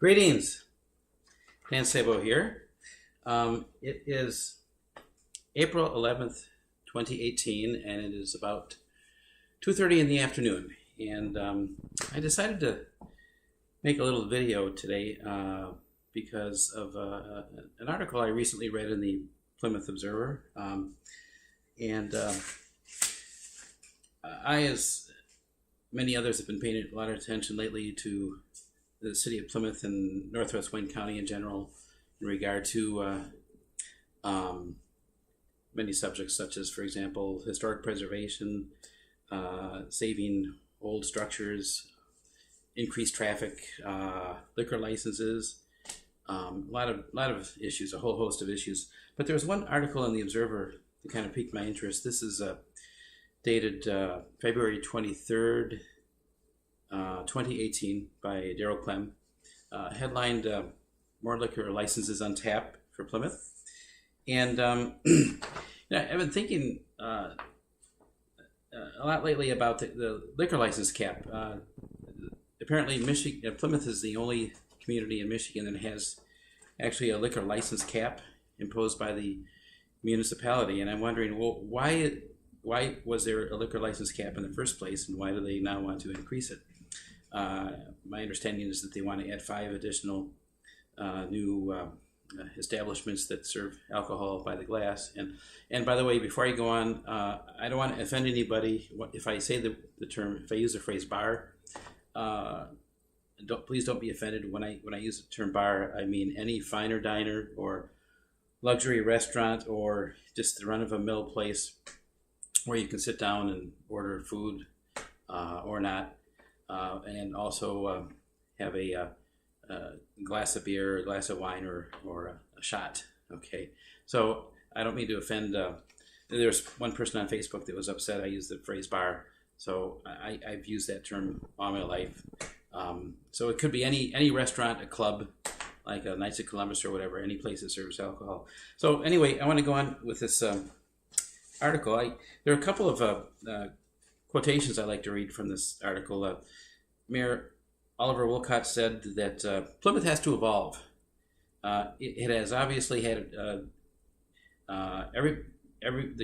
Greetings, Dan Sabo here. It is April 11th, 2018, and it is about 2:30 in the afternoon. And I decided to make a little video today because of an article I recently read in the Plymouth Observer. I, as many others, have been paying a lot of attention lately to the city of Plymouth and Northwest Wayne County in general in regard to many subjects such as, for example, historic preservation, saving old structures, increased traffic, liquor licenses, a lot of issues, a whole host of issues. But there was one article in the Observer that kind of piqued my interest. This is dated February 23rd, 2018 by Daryl Clem, headlined "More Liquor Licenses on Tap for Plymouth." And I've been thinking a lot lately about the liquor license cap. Apparently, Plymouth is the only community in Michigan that has actually a liquor license cap imposed by the municipality. And I'm wondering, well, why was there a liquor license cap in the first place, and why do they now want to increase it? My understanding is that they want to add 5 additional new establishments that serve alcohol by the glass. And by the way, before I go on, I don't want to offend anybody. If I say the term, if I use the phrase bar, please don't be offended. When I use the term bar, I mean any finer diner or luxury restaurant or just the run-of-the-mill place where you can sit down and order food or not. And also have a glass of beer, a glass of wine, or a shot. Okay, so I don't mean to offend. There's one person on Facebook that was upset I used the phrase bar, so I've used that term all my life. So it could be any restaurant, a club, like a Knights of Columbus or whatever, any place that serves alcohol. So anyway, I want to go on with this article. There are a couple of quotations I like to read from this article. Mayor Oliver Wolcott said that Plymouth has to evolve. It has obviously had the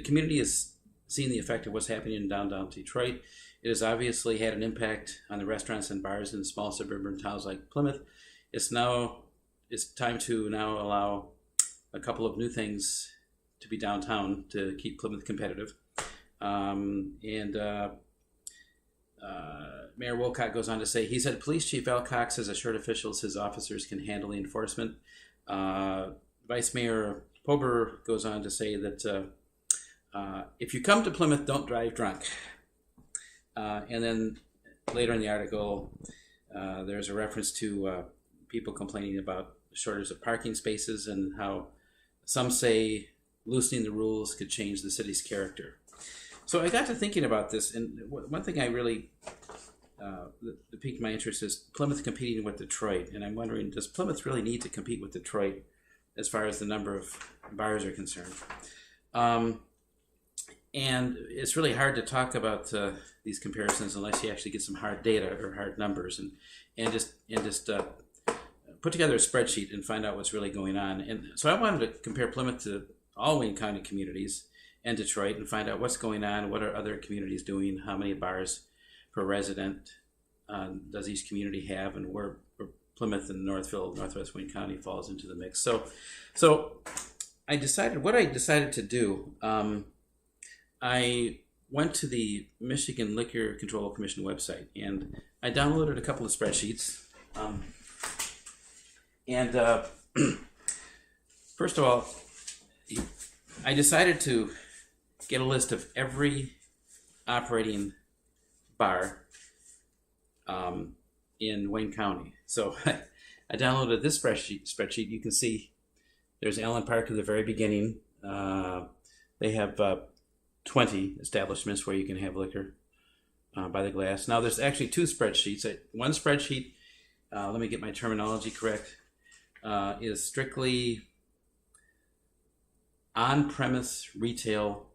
community has seen the effect of what's happening in downtown Detroit. It has obviously had an impact on the restaurants and bars in small suburban towns like Plymouth. It's time to now allow a couple of new things to be downtown to keep Plymouth competitive. Mayor Wolcott goes on to say, he said, Police Chief Al Cox has assured officials his officers can handle the enforcement. Vice Mayor Pober goes on to say that if you come to Plymouth, don't drive drunk. And then later in the article, there's a reference to people complaining about shortage of parking spaces and how some say loosening the rules could change the city's character. So I got to thinking about this, and one thing I really that piqued my interest is Plymouth competing with Detroit, and I'm wondering, does Plymouth really need to compete with Detroit as far as the number of bars are concerned? And it's really hard to talk about these comparisons unless you actually get some hard data or hard numbers, and just put together a spreadsheet and find out what's really going on. And so I wanted to compare Plymouth to all Wayne County communities and Detroit and find out what's going on, what are other communities doing, how many bars per resident does each community have, and where Plymouth and Northville, Northwest Wayne County falls into the mix. So I decided to do, I went to the Michigan Liquor Control Commission website and I downloaded a couple of spreadsheets. First of all, I decided to get a list of every operating bar in Wayne County. So I downloaded this spreadsheet. You can see there's Allen Park at the very beginning. They have 20 establishments where you can have liquor by the glass. Now there's actually 2 spreadsheets. One spreadsheet, let me get my terminology correct, is strictly on-premise retail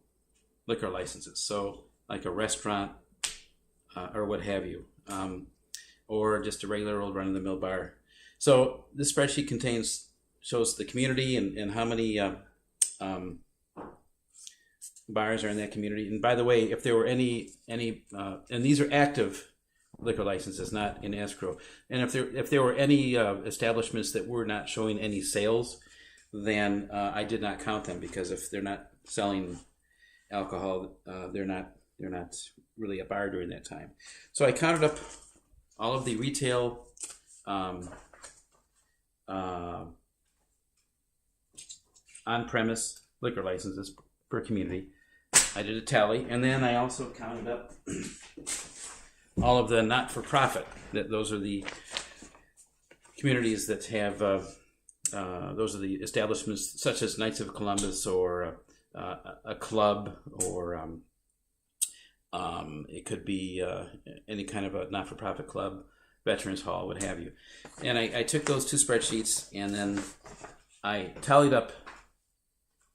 liquor licenses. So like a restaurant or what have you, or just a regular old run-of-the-mill bar. So this spreadsheet shows the community and how many bars are in that community. And by the way, if there were any and these are active liquor licenses, not in escrow. And if there were any establishments that were not showing any sales, then I did not count them, because if they're not selling alcohol, they're not really a bar during that time. So I counted up all of the retail on-premise liquor licenses per community. I did a tally, and then I also counted up all of the not-for-profit. Those are the communities that have, those are the establishments such as Knights of Columbus, or a club, or it could be any kind of a not-for-profit club, Veterans Hall, what have you. And I took those two spreadsheets, and then I tallied up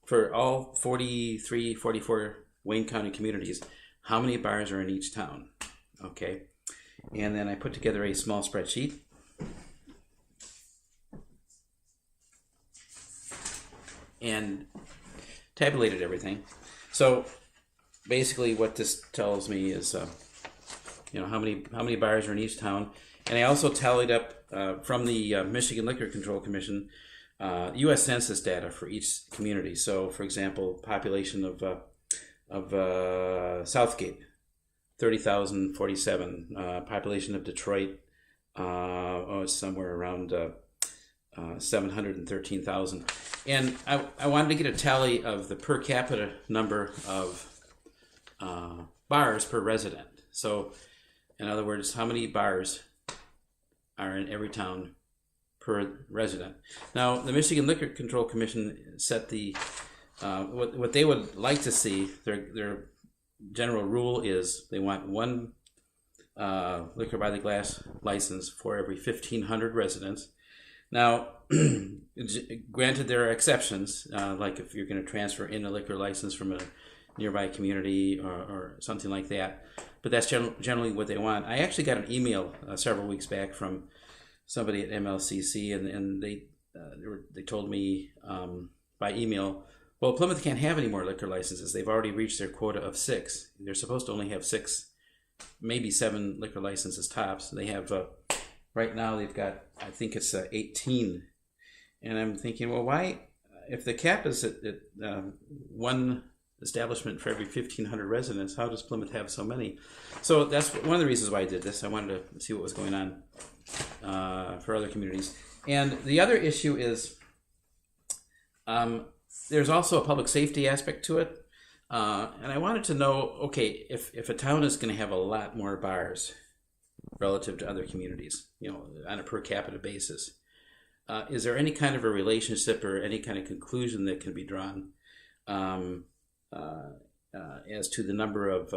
for all 43, 44 Wayne County communities, how many bars are in each town. Okay. And then I put together a small spreadsheet. And tabulated everything. So basically what this tells me is, how many bars are in each town. And I also tallied up from the Michigan Liquor Control Commission US Census data for each community. So, for example, population of Southgate, 30,047. Population of Detroit, somewhere around 713,000. And I wanted to get a tally of the per capita number of bars per resident. So, in other words, how many bars are in every town per resident. Now, the Michigan Liquor Control Commission set the what they would like to see. Their general rule is they want one liquor by the glass license for every 1,500 residents. Now, granted, there are exceptions, like if you're going to transfer in a liquor license from a nearby community or something like that. But that's generally what they want. I actually got an email several weeks back from somebody at MLCC, and they told me by email, well, Plymouth can't have any more liquor licenses. They've already reached their quota of 6. They're supposed to only have 6, maybe 7 liquor licenses tops. They have, right now they've got, I think it's 18. And I'm thinking, well, why, if the cap is at one establishment for every 1,500 residents, how does Plymouth have so many? So that's one of the reasons why I did this. I wanted to see what was going on for other communities. And the other issue is there's also a public safety aspect to it. And I wanted to know, okay, if a town is going to have a lot more bars relative to other communities, on a per capita basis, is there any kind of a relationship or any kind of conclusion that can be drawn as to the number of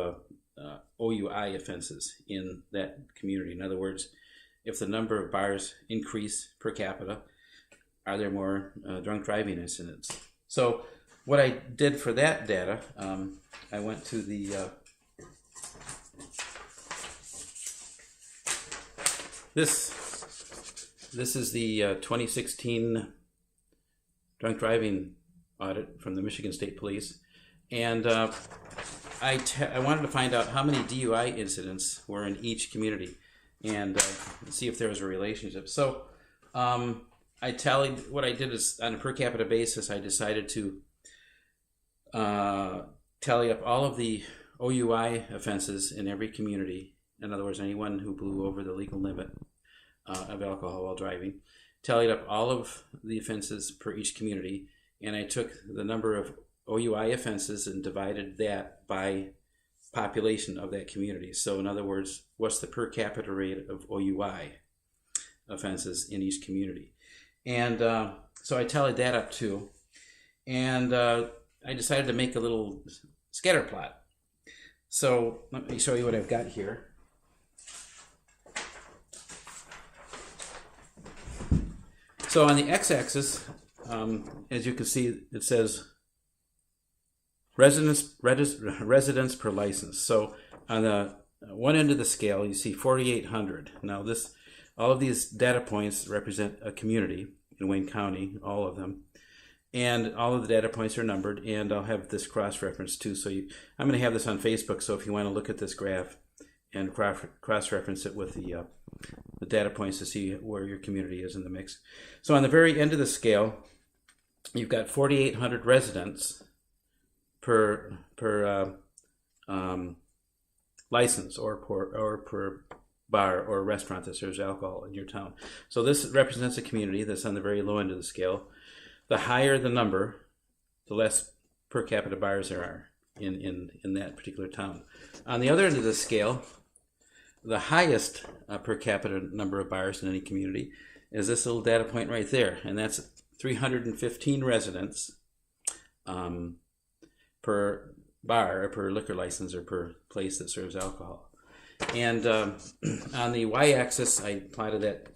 OUI offenses in that community? In other words, if the number of bars increase per capita, are there more drunk driving incidents? So what I did for that data, I went to the this is the 2016 drunk driving audit from the Michigan State Police, and I wanted to find out how many DUI incidents were in each community, and see if there was a relationship. So I tallied. What I did is, on a per capita basis, I decided to tally up all of the OUI offenses in every community. In other words, anyone who blew over the legal limit of alcohol while driving. Tallied up all of the offenses per each community, and I took the number of OUI offenses and divided that by population of that community. So in other words, what's the per capita rate of OUI offenses in each community? And so I tallied that up too. And I decided to make a little scatter plot. So let me show you what I've got here. So on the x-axis, as you can see, it says residents per license. So on the one end of the scale, you see 4,800. Now this All of these data points represent a community in Wayne County, all of them. And all of the data points are numbered, and I'll have this cross-reference too. So I'm going to have this on Facebook, so if you want to look at this graph and cross-reference it with the data points to see where your community is in the mix. So on the very end of the scale, you've got 4,800 residents per license or per bar or restaurant that serves alcohol in your town. So this represents a community that's on the very low end of the scale. The higher the number, the less per capita bars there are in that particular town. On the other end of the scale, the highest per capita number of bars in any community is this little data point right there, and that's 315 residents per bar, or per liquor license, or per place that serves alcohol. And on the y-axis, I plotted that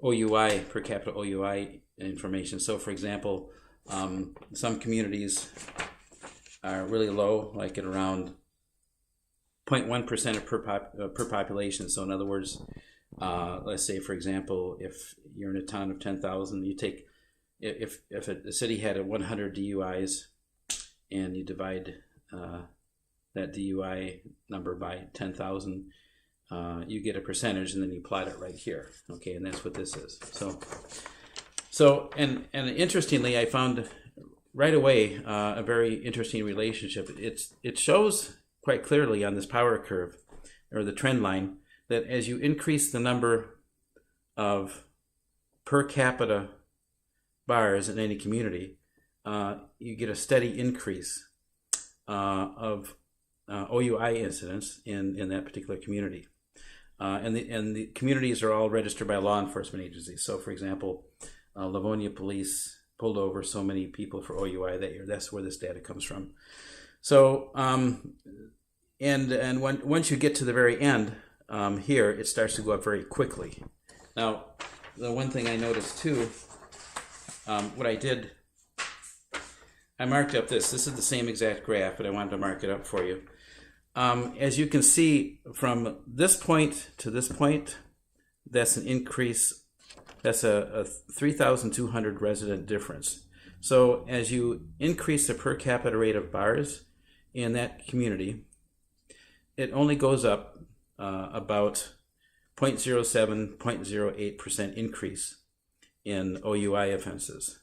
OUI, per capita OUI information. So, for example, some communities are really low, like at around 0.1% of per population. So, in other words, let's say, for example, if you're in a town of 10,000, you take, if a city had 100 DUIs, and you divide that DUI number by 10,000, you get a percentage, and then you plot it right here. Okay, and that's what this is. So and interestingly, I found right away a very interesting relationship. It shows quite clearly on this power curve, or the trend line, that as you increase the number of per capita bars in any community, you get a steady increase of OUI incidents in that particular community. And the communities are all registered by law enforcement agencies. So, for example, Livonia Police pulled over so many people for OUI that year. That's where this data comes from. So, and once you get to the very end, here it starts to go up very quickly. Now, the one thing I noticed too, what I did, I marked up this. This is the same exact graph, but I wanted to mark it up for you. As you can see, from this point to this point, that's an increase. That's a 3,200 resident difference. So as you increase the per capita rate of bars in that community, it only goes up about 0.07, 0.08% increase in OUI offenses.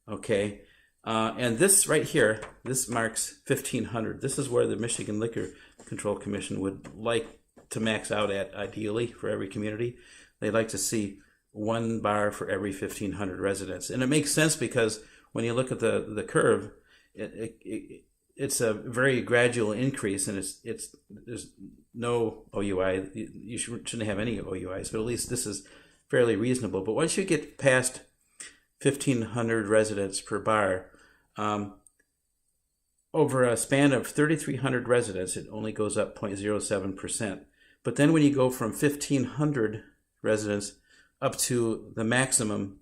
Okay. And this right here, this marks 1,500. This is where the Michigan Liquor Control Commission would like to max out at, ideally, for every community. They'd like to see one bar for every 1,500 residents. And it makes sense because when you look at the curve, it's a very gradual increase, and there's no OUI. You shouldn't have any OUIs, but at least this is fairly reasonable. But once you get past 1,500 residents per bar, over a span of 3,300 residents, it only goes up 0.07%. But then when you go from 1,500 residents up to the maximum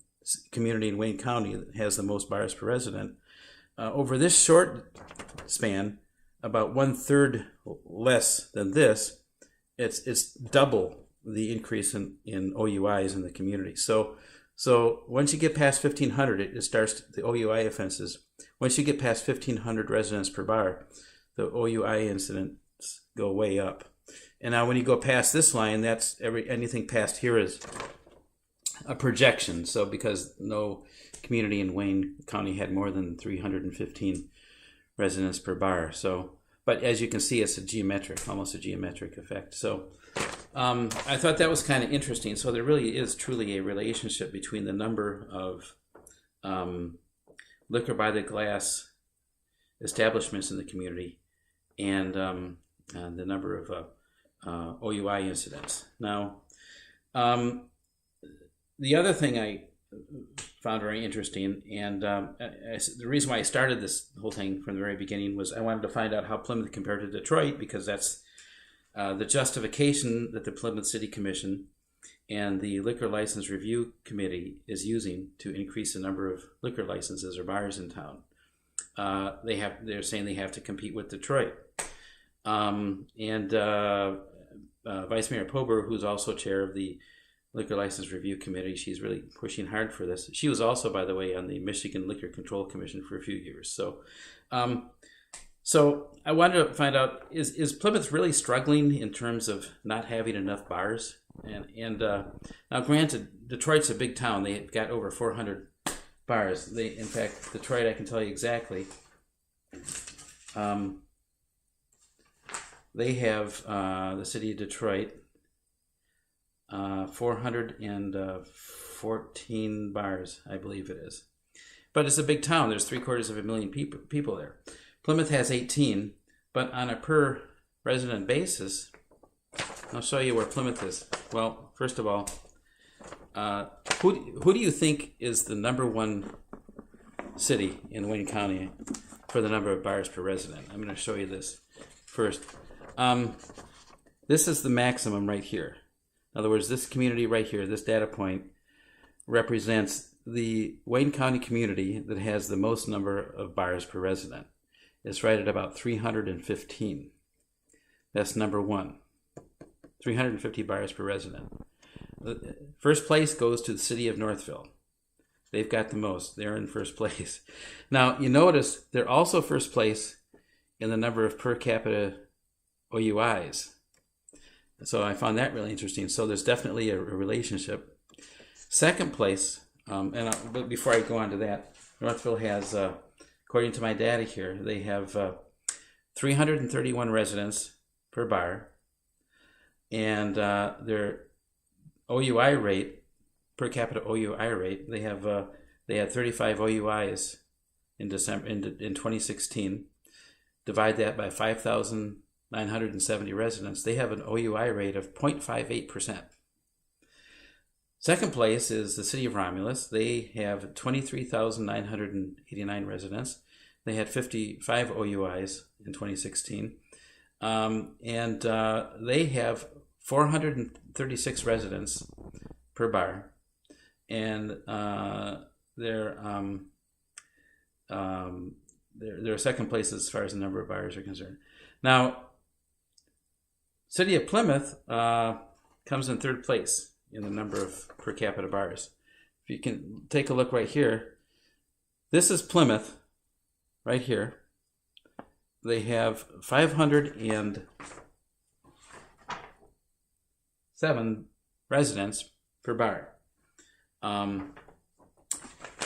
community in Wayne County that has the most bars per resident, over this short span, about 1/3 less than this, it's double the increase in OUIs in the community. So once you get past 1,500, it starts the OUI offenses. Once you get past 1,500 residents per bar, the OUI incidents go way up. And now when you go past this line, that's anything past here is a projection. So because no community in Wayne County had more than 315 residents per bar. So, but as you can see, it's almost a geometric effect. So I thought that was kind of interesting. So there really is truly a relationship between the number of liquor by the glass establishments in the community and the number of OUI incidents. Now, the other thing I found very interesting, and the reason why I started this whole thing from the very beginning was I wanted to find out how Plymouth compared to Detroit, because that's the justification that the Plymouth City Commission and the Liquor License Review Committee is using to increase the number of liquor licenses or bars in town. They're saying they have to compete with Detroit. And Vice Mayor Pober, who's also chair of the Liquor License Review Committee. She's really pushing hard for this. She was also, by the way, on the Michigan Liquor Control Commission for a few years. So I wanted to find out, is Plymouth really struggling in terms of not having enough bars? And now, granted, Detroit's a big town. They've got over 400 bars. In fact, Detroit, I can tell you exactly. They have, the city of Detroit, 414 bars, I believe it is. But it's a big town. There's 750,000 people there. Plymouth has 18, but on a per resident basis, I'll show you where Plymouth is. Well, first of all, who do you think is the #1 city in Wayne County for the number of bars per resident? I'm going to show you this first. This is the maximum right here. In other words, this community right here, this data point, represents the Wayne County community that has the most number of bars per resident. It's right at about 315. That's #1. 350 bars per resident. First place goes to the city of Northville. They've got the most. They're in first place. Now, you notice they're also first place in the number of per capita OUIs. So I found that really interesting. So there's definitely a relationship. Second place, but before I go on to that, Northville has, according to my data here, they have 331 residents per bar, and their OUI rate, per capita OUI rate, they had 35 OUIs in December in 2016. Divide that by 5,970 residents. They have an OUI rate of 0.58%. Second place is the city of Romulus. They have 23,989 residents. They had 55 OUIs in 2016. And they have 436 residents per bar. And they're second place as far as the number of bars are concerned. Now, city of Plymouth comes in third place in the number of per capita bars. If you can take a look right here, this is Plymouth, right here. They have 507 residents per bar.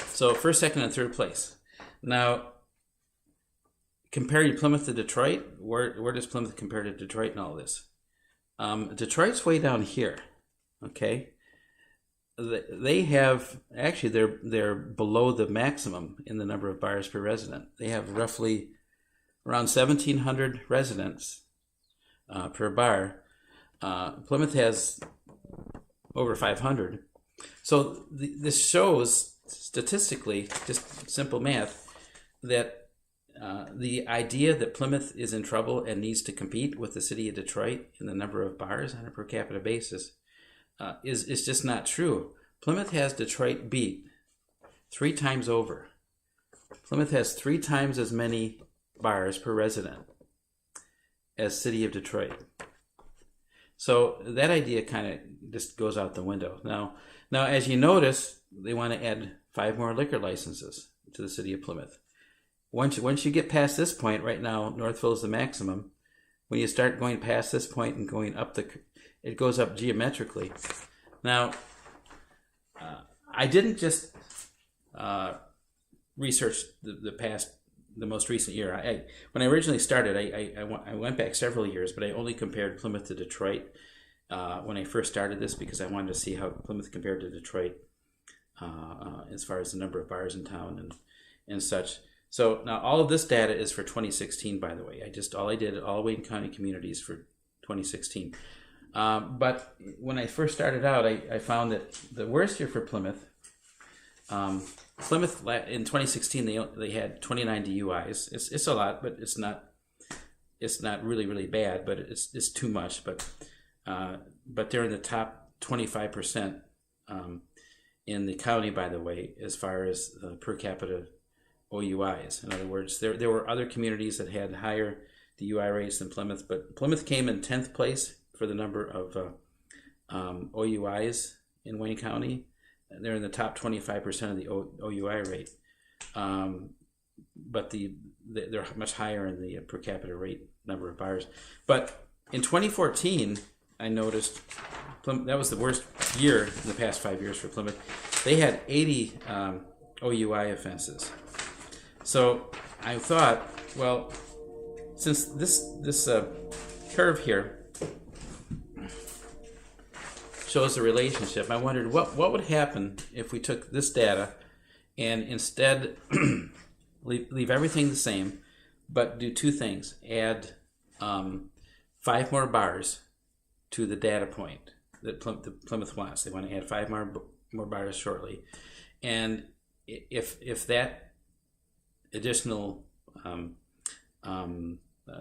So first, second, and third place. Now, compare Plymouth to Detroit. Where does Plymouth compare to Detroit in all this? Detroit's way down here. Okay, they have actually they're below the maximum in the number of bars per resident. They have roughly around 1,700 residents per bar. Plymouth has over 500. So this shows statistically, just simple math, that the idea that Plymouth is in trouble and needs to compete with the city of Detroit in the number of bars on a per capita basis is just not true. Plymouth has Detroit beat 3 times over. Plymouth has 3 times as many bars per resident as city of Detroit. So that idea kind of just goes out the window. Now, as you notice, they want to add 5 more liquor licenses to the city of Plymouth. Once you get past this point, right now, Northville is the maximum. When you start going past this point and going up it goes up geometrically. Now, I didn't just research the most recent year. When I originally started, I went back several years, but I only compared Plymouth to Detroit when I first started this because I wanted to see how Plymouth compared to Detroit as far as the number of bars in town and such. So now all of this data is for 2016, by the way. All Wayne County communities for 2016. But when I first started out, I found that the worst year for Plymouth, Plymouth in 2016 they had 29 DUIs. It's a lot, but it's not really really bad, but it's too much. But they're in the top 25% in the county, by the way, as far as per capita OUIs. In other words, there were other communities that had higher DUI rates than Plymouth, but Plymouth came in 10th place for the number of OUIs in Wayne County. They're in the top 25% of the OUI rate, but they're much higher in the per capita rate number of bars. But in 2014, I noticed that was the worst year in the past 5 years for Plymouth. They had 80 OUI offenses. So I thought, well, since this curve here shows the relationship, I wondered what would happen if we took this data and instead leave everything the same, but do two things: add 5 more bars to the data point that Plymouth wants. They want to add 5 more bars shortly, and if that additional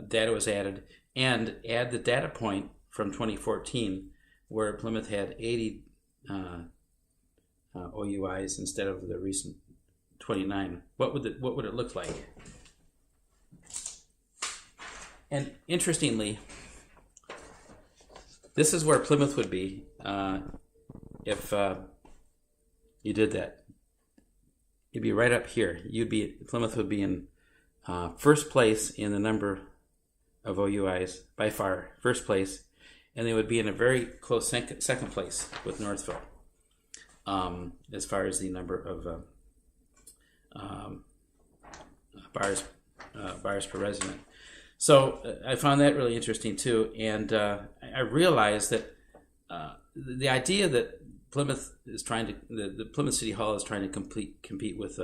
data was added, and add the data point from 2014 where Plymouth had 80 OUIs instead of the recent 29, what would it look like? And interestingly, this is where Plymouth would be if you did that. You'd be right up here. Plymouth would be in first place in the number of OUIs, by far, first place, and they would be in a very close second place with Northville as far as the number of bars per resident. So I found that really interesting too, and I realized that the idea that Plymouth is trying to, the Plymouth City Hall is trying to compete with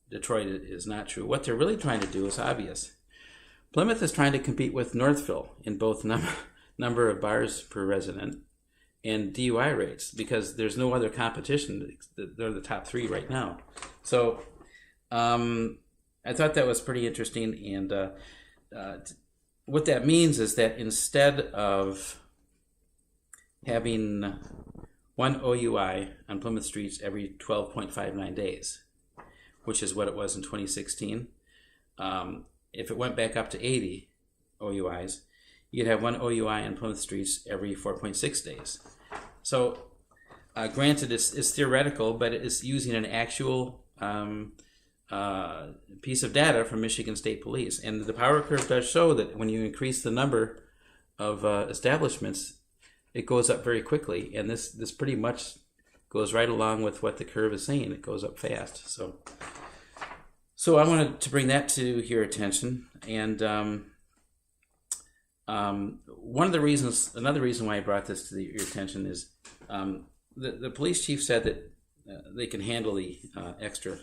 Detroit is not true. What they're really trying to do is obvious. Plymouth is trying to compete with Northville in both number of bars per resident and DUI rates, because there's no other competition. They're the top 3 right now. So I thought that was pretty interesting, and what that means is that instead of having 1 OUI on Plymouth streets every 12.59 days, which is what it was in 2016, if it went back up to 80 OUIs, you'd have 1 OUI on Plymouth streets every 4.6 days. So granted, it's theoretical, but it is using an actual piece of data from Michigan State Police. And the power curve does show that when you increase the number of establishments, it goes up very quickly. And this pretty much goes right along with what the curve is saying. It goes up fast. So I wanted to bring that to your attention. And another reason why I brought this to your attention is the police chief said that they can handle the extra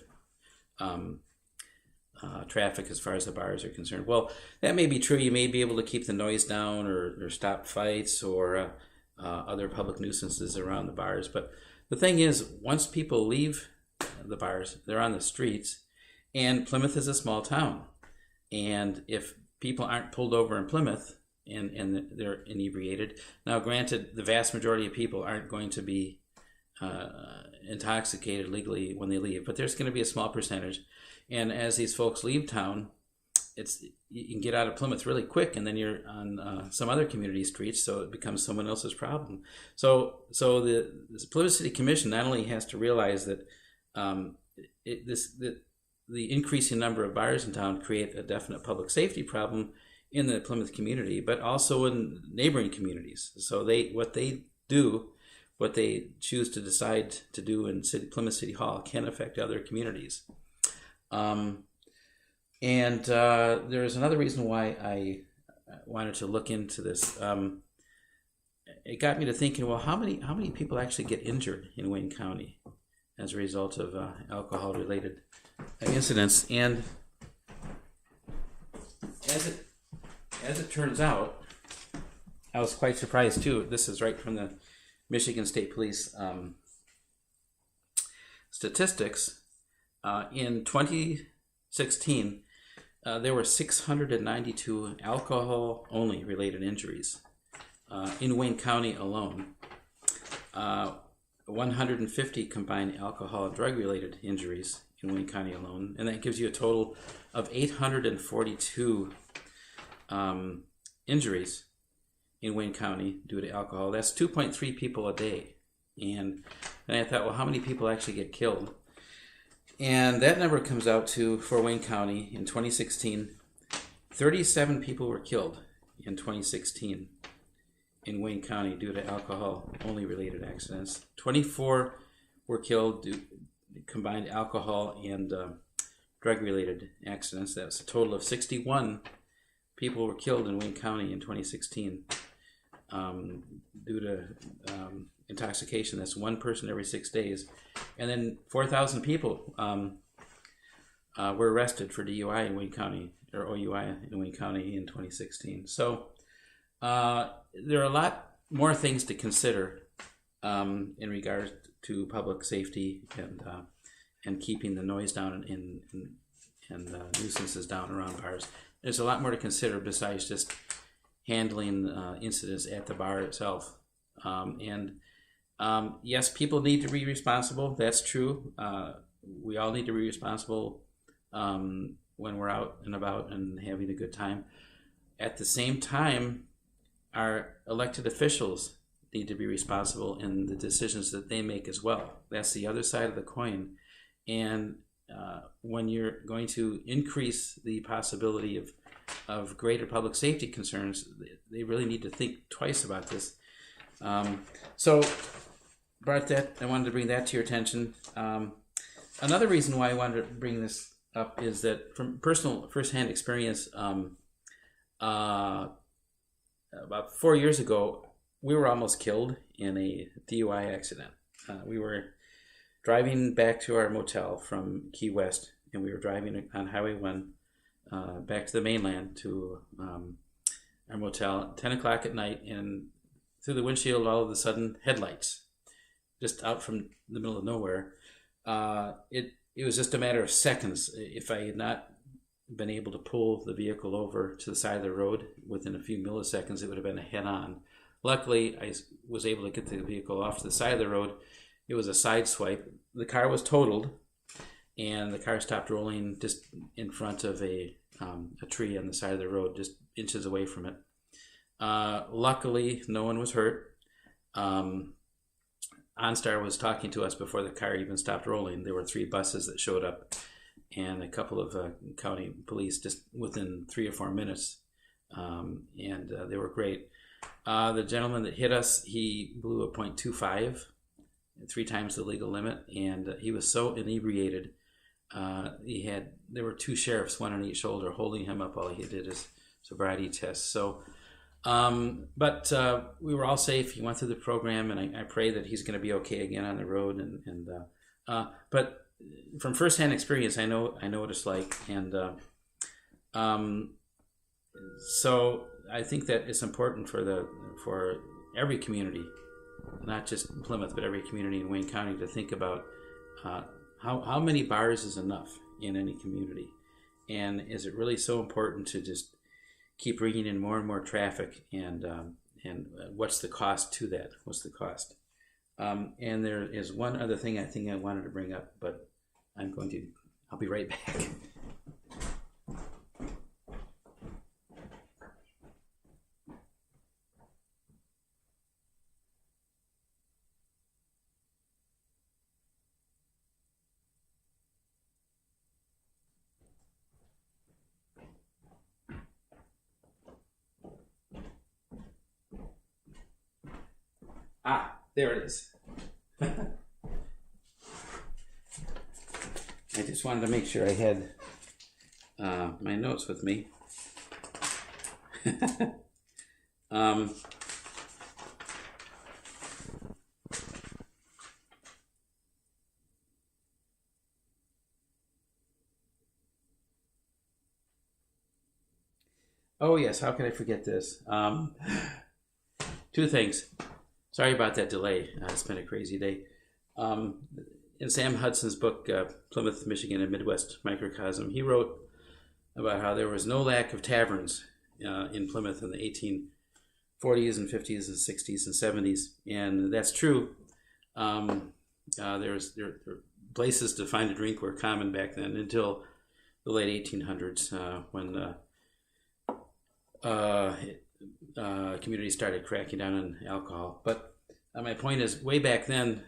traffic as far as the bars are concerned. Well, that may be true. You may be able to keep the noise down or stop fights or other public nuisances around the bars. But the thing is, once people leave the bars, they're on the streets, and Plymouth is a small town. And if people aren't pulled over in Plymouth and they're inebriated, now granted, the vast majority of people aren't going to be intoxicated legally when they leave, but there's going to be a small percentage. And as these folks leave town, you can get out of Plymouth really quick, and then you're on some other community streets, so it becomes someone else's problem. So the Plymouth City Commission not only has to realize that the increasing number of bars in town create a definite public safety problem in the Plymouth community, but also in neighboring communities. So what they choose to decide to do in Plymouth City Hall can affect other communities. And there's another reason why I wanted to look into this. It got me to thinking, well, how many people actually get injured in Wayne County as a result of alcohol-related incidents? And as it turns out, I was quite surprised too. This is right from the Michigan State Police statistics. In 2016, there were 692 alcohol-only related injuries in Wayne County alone. 150 combined alcohol and drug-related injuries in Wayne County alone, and that gives you a total of 842 injuries in Wayne County due to alcohol. That's 2.3 people a day And I thought, well, how many people actually get killed? And that number comes out to, for Wayne County in 2016, 37 people were killed in 2016 in Wayne County due to alcohol-only related accidents. 24 were killed due to combined alcohol and drug-related accidents. That was a total of 61 people were killed in Wayne County in 2016 due to intoxication. That's one person every 6 days. And then 4,000 people were arrested for DUI in Wayne County, or OUI in Wayne County in 2016. So there are a lot more things to consider in regards to public safety and keeping the noise down and nuisances down around bars. There's a lot more to consider besides just handling incidents at the bar itself. Yes, people need to be responsible. That's true. We all need to be responsible when we're out and about and having a good time. At the same time, our elected officials need to be responsible in the decisions that they make as well. That's the other side of the coin. And when you're going to increase the possibility of greater public safety concerns, they really need to think twice about this. So, Bart, I wanted to bring that to your attention. Another reason why I wanted to bring this up is that from personal first-hand experience, about 4 years ago, we were almost killed in a DUI accident. We were driving back to our motel from Key West, and we were driving on Highway 1 back to the mainland to our motel at 10 o'clock at night, and through the windshield, all of a sudden, headlights, just out from the middle of nowhere. It was just a matter of seconds. If I had not been able to pull the vehicle over to the side of the road within a few milliseconds, it would have been a head-on. Luckily, I was able to get the vehicle off to the side of the road. It was a side swipe. The car was totaled, and the car stopped rolling just in front of a tree on the side of the road, just inches away from it. Luckily, no one was hurt. OnStar was talking to us before the car even stopped rolling. There were 3 buses that showed up and a couple of county police just within 3 or 4 minutes, and they were great. The gentleman that hit us, he blew a .25, 3 times the legal limit, and he was so inebriated. There were 2 sheriffs, one on each shoulder, holding him up while he did his sobriety test. So, but we were all safe. He went through the program, and I pray that he's going to be okay again on the road. But from firsthand experience, I know what it's like, and so I think that it's important for every community, not just Plymouth, but every community in Wayne County, to think about how many bars is enough in any community, and is it really so important to just keep bringing in more and more traffic, and what's the cost to that? What's the cost? And there is one other thing I think I wanted to bring up, but I'll be right back. There it is. I just wanted to make sure I had my notes with me. Oh yes, how could I forget this? 2 things. Sorry about that delay. It's been a crazy day. In Sam Hudson's book, Plymouth, Michigan, a Midwest Microcosm, he wrote about how there was no lack of taverns in Plymouth in the 1840s and 50s and 60s and 70s. And that's true. There places to find a drink were common back then until the late 1800s when communities started cracking down on alcohol. But my point is, way back then,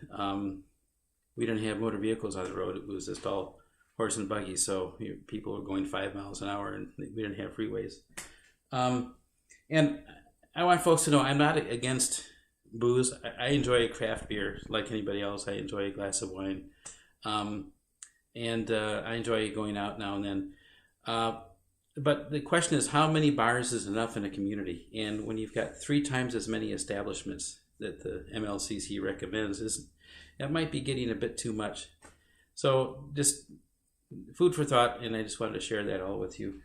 we didn't have motor vehicles on the road. It was just all horse and buggy, so people were going 5 miles an hour, and we didn't have freeways. And I want folks to know I'm not against booze. I enjoy a craft beer like anybody else. I enjoy a glass of wine. And I enjoy going out now and then. But the question is, how many bars is enough in a community? And when you've got 3 times as many establishments that the MLCC recommends, that might be getting a bit too much. So just food for thought, and I just wanted to share that all with you.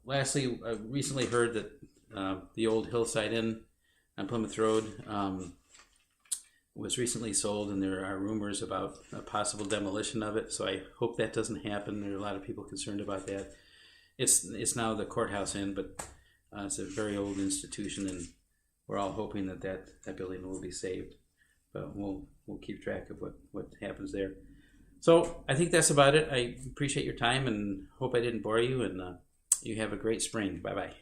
Lastly, I recently heard that the old Hillside Inn on Plymouth Road was recently sold, and there are rumors about a possible demolition of it. So I hope that doesn't happen. There are a lot of people concerned about that. It's now the Courthouse Inn, but it's a very old institution, and we're all hoping that building will be saved. But we'll keep track of what happens there. So I think that's about it. I appreciate your time and hope I didn't bore you, and you have a great spring. Bye-bye.